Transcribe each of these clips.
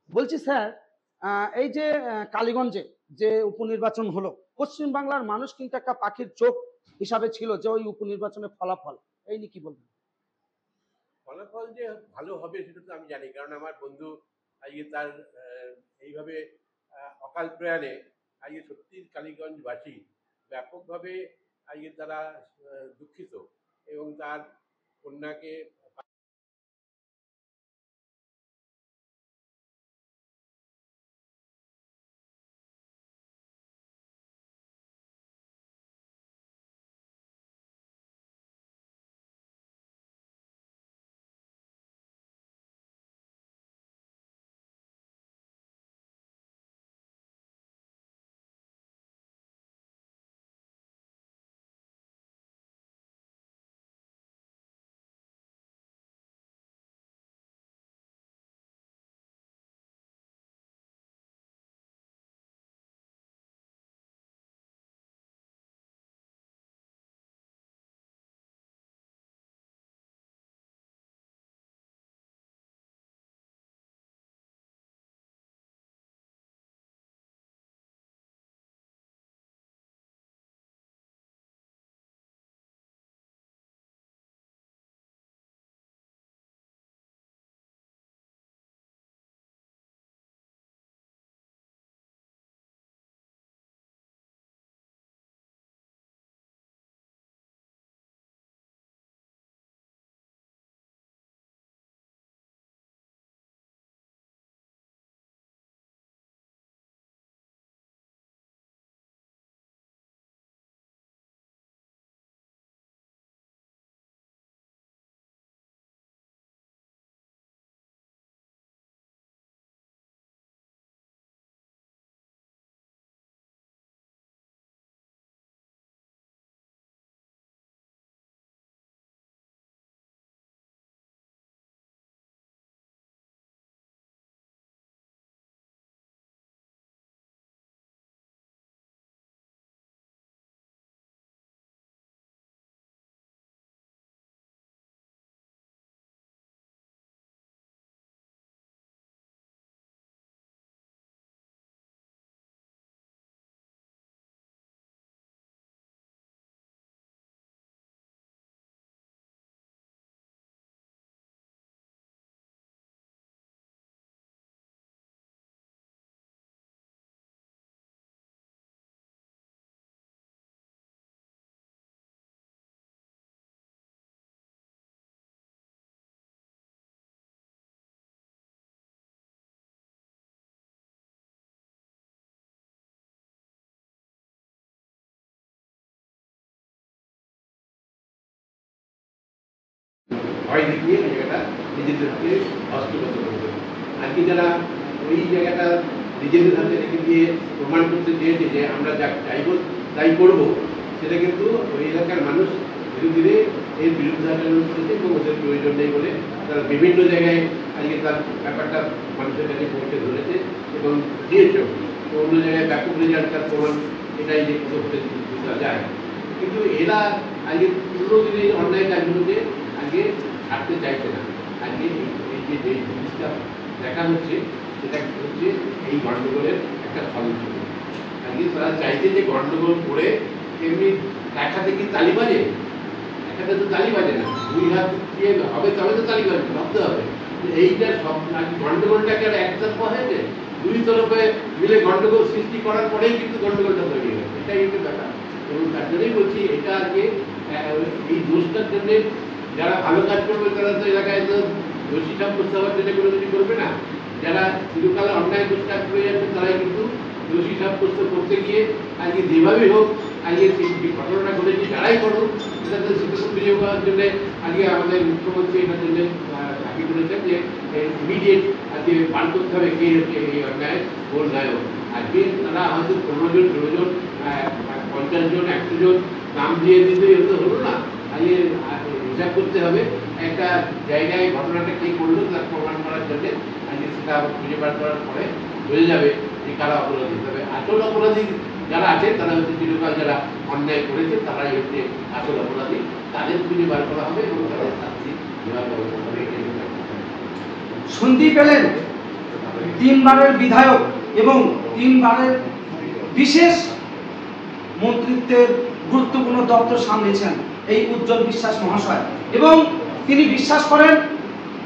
বলছি স্যার, এই যে কালীগঞ্জে যে উপনির্বাচন হলো, পশ্চিম বাংলার মানুষ কিন্তু একটা পাখির চোখ হিসাবে ছিল যে ওই উপনির্বাচনের ফলাফল, এই নিয়ে কি বলবেন? ফলাফল যে ভালো হবে সেটা তো আমি জানি, কারণ আমার বন্ধু আজকে তার এইভাবে অকাল প্রয়াণে আজকে সত্যি কালীগঞ্জবাসী ব্যাপকভাবে আজকে তারা দুঃখিত, এবং তার কন্যাকে ভয় দেখিয়ে ওই জায়গাটা নিজেদেরকে হস্তগত করবে। আর কি যারা ওই জায়গাটা নিজেদের হাতে রেখে দিয়ে প্রমাণ করতে চেয়েছে যে আমরা যা চাইব তাই করব, সেটা কিন্তু ওই এলাকার মানুষ ধীরে ধীরে এর বিরুদ্ধে আচরণ করেছে, এবং ওদের প্রয়োজন নেই বলে তারা বিভিন্ন জায়গায় আজকে তার ব্যাপারটা মানুষের কাছে পৌঁছে ধরেছে এবং দিয়েছে। তো অন্য জায়গায় ব্যাপক রেজাল্ট তার প্রমাণ এটাই যে কিছু হতে দেওয়া যায়। কিন্তু এরা আজকে পুরো দিনের অন্যায় কাজগুলোকে আজকে ছাড়তে চাইছে না। আজকে এই যে জিনিসটা দেখা হচ্ছে সেটা হচ্ছে এই গণ্ডগোলের একটা ফলস্বরূপ। আজকে তারা চাইছে যে গণ্ডগোল করে এমনি এক হাতে কি তালি বাজে, এক হাতে তো তালি বাজে না, দুই হাত দিয়ে হবে তবে তো তালি বাজবে, ভাবতে হবে এইটা সব গণ্ডগোলটাকে আর একতরফা হয়েছে, দুই তরফে মিলে গণ্ডগোল সৃষ্টি করার পরেই কিন্তু গণ্ডগোলটা তৈরি হয়েছে। এটাই একটা ব্যাপার, এবং তার জন্যই বলছি এটা আজকে এই দোষটার জন্য যারা ভালো কাজ করবে তারা তো এলাকায় তো দোষী সাব্যস্ত হওয়ার জন্য কোনো কিছু করবে না, যারা চিরকালে অন্যায় দোষ কাজ করে যাচ্ছে তারাই কিন্তু দোষী সাব্যস্ত করতে গিয়ে আজকে যেভাবেই হোক আজকে যে ঘটনাটা ঘটেছে যারাই করুক সেটাতে সেটা বিনিয়োগ করার জন্য আজকে আমাদের মুখ্যমন্ত্রী এটার জন্য দাবি করেছেন যে ইমিডিয়েট আজকে বার করতে হবে কে হচ্ছে এই অন্যায় কোন নায়ক। আজকে তারা হয়তো 15 জন 16 জন 50 জন 100 জন নাম দিয়ে দিতে এগুলো হলো না, আজকে হিসাব করতে হবে একটা জায়গায় ঘটনাটা কে করলো তার প্রমাণ করার জন্য। আজকে সেটা খুঁজে বার করার পরে বোঝা যাবে যে কারা অপরাধী। তবে আসল অপরাধী যারা আছে তারা হচ্ছে চিরকাল যারা অন্যায় করেছে তারাই হচ্ছে আসল অপরাধী, তাদের খুঁজে বার করা হবে এবং তাদের শাস্তি দেওয়ার ব্যবস্থা হবে। শুনতেই পেলেন তিনবারের বিধায়ক এবং তিনবারের বিশেষ মন্ত্রিত্বের গুরুত্বপূর্ণ দপ্তর সামলেছেন এই উজ্জ্বল বিশ্বাস মহাশয়, এবং তিনি বিশ্বাস করেন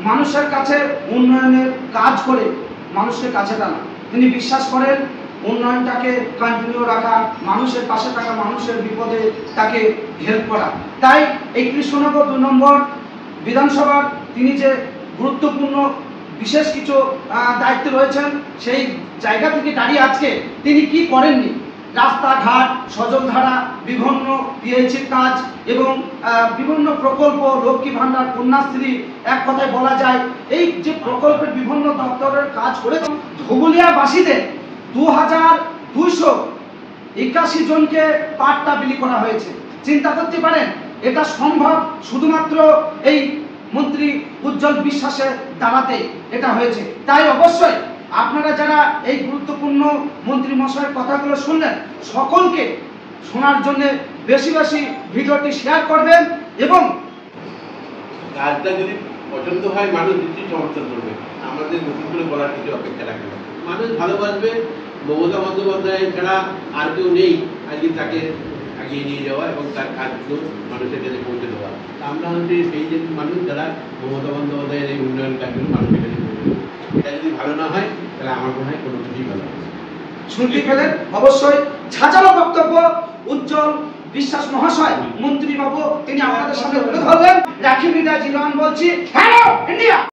মানুষের কাছে উন্নয়নের কাজ করে মানুষের কাছে টানা। তিনি বিশ্বাস করেন উন্নয়নটাকে কন্টিনিউ রাখা, মানুষের পাশে থাকা, মানুষের বিপদে তাকে হেল্প করা। তাই এই কৃষ্ণনগর 2 নম্বর বিধানসভার তিনি যে গুরুত্বপূর্ণ বিশেষ কিছু দায়িত্ব রয়েছেন, সেই জায়গা থেকে দাঁড়িয়ে আজকে তিনি কি করেননি, রাস্তাঘাট, সজলধারা, বিভিন্ন পিএইচির কাজ এবং বিভিন্ন প্রকল্প, লক্ষ্মী ভাণ্ডার, কন্যাশ্রী, এক কথায় বলা যায় এই যে প্রকল্পের বিভিন্ন দপ্তরের কাজ করেছেন। ধুবুলিয়াবাসীদের 2281 জনকে পাট্টা বিলি করা হয়েছে। চিন্তা করতে পারেন এটা সম্ভব শুধুমাত্র এই মন্ত্রী উজ্জ্বল বিশ্বাসের দ্বারাতে এটা হয়েছে। তাই অবশ্যই আপনারা যারা এই গুরুত্বপূর্ণ মন্ত্রী মশাইয়ের কথাগুলো শুনলেন, সকলকে শোনার জন্য বেশি বেশি ভিডিওটি শেয়ার করবেন এবং কাজটা যদি পছন্দ হয় মানুষ নিশ্চয়ই সমর্থন করবে। আমাদের নতুন করে বলার কিছু অপেক্ষা রাখবে না। মানুষ ভালোবাসবে। মমতা বন্দ্যোপাধ্যায় ছাড়া আর কেউ নেই আজকে তাকে এগিয়ে নিয়ে যাওয়া এবং তার কাজগুলো মানুষের কাছে পৌঁছে দেওয়া। আমরা হচ্ছে সেই যে মানুষ যারা মমতা বন্দ্যোপাধ্যায়ের এই উন্নয়ন কাজগুলো মানুষের কাছে পৌঁছে দেবে। এটা যদি ভালো না হয় তাহলে আমার মনে হয় কোনো কিছুই ভালো হবে। শুনতে পেলেন অবশ্যই ঝাঁঝালো বক্তব্য উজ্জ্বল বিশ্বাস মহাশয় মন্ত্রী বাবু তিনি আপনাদের সামনে তুলে ধরলেন। রাখি মিডিয়া জিরোয়ান বলছি, হ্যালো ইন্ডিয়া।